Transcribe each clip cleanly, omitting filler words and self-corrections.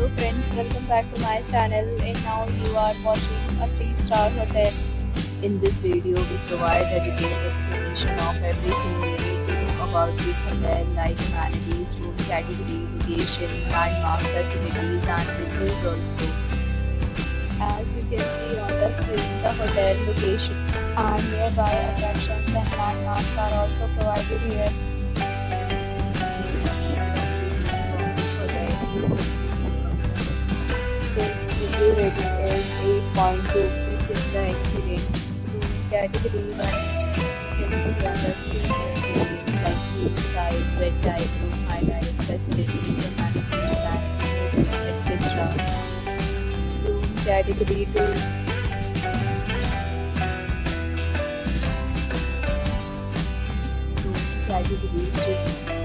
Hello friends, welcome back to my channel, and now you are watching a 3-star hotel. In this video, we provide a detailed explanation of everything you need to know about this hotel, like amenities, room category, location, landmark facilities, and reviews also. As you can see on the screen, the hotel location and nearby attractions and landmarks are also provided here. Its review rating is 8.2, which is the excellent. Room category 1. You can see on the screen details like room size, bed type, room highlight, facilities, amenities, and images, etc. Room category 2. Room category 3.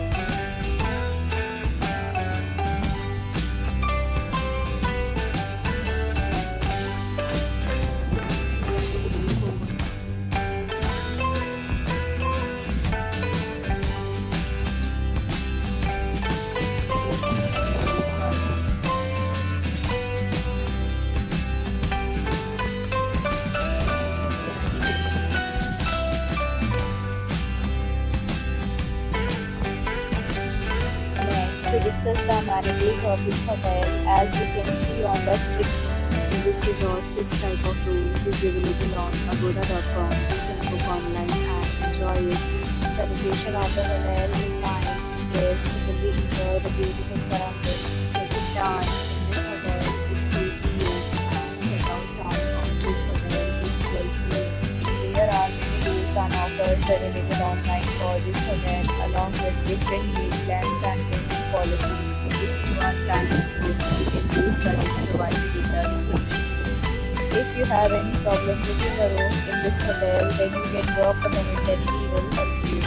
To discuss the amenities of this hotel, as you can see on the screen. In this resort, 6 type of rooms is available on agoda.com. You can book online and enjoy it. The location of the hotel is fine. Guests will enjoy the beautiful surroundings. Check-in time in this hotel is 8 p.m. and check-out time of this hotel is 12 p.m. There are many deals and offers available online for this hotel, along with different meal plans and policies. If you are planning to book, you can use the link provided in the description. If you have any problem booking a room in this hotel, then you can drop a comment and we will help you.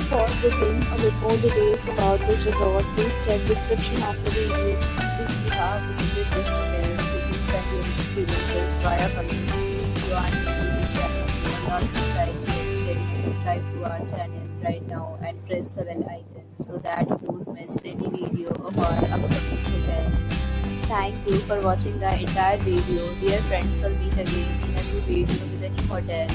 For booking or with more details about this resort, please check description of the video. If you have visited this hotel, you can send your experiences via comment. If you are new to this channel, you are not subscribed yet, then subscribe to our channel right now and press the bell icon so that you won't miss any video of our upcoming hotel. Thank you for watching the entire video. Dear friends, will meet again in a new video with a new hotel.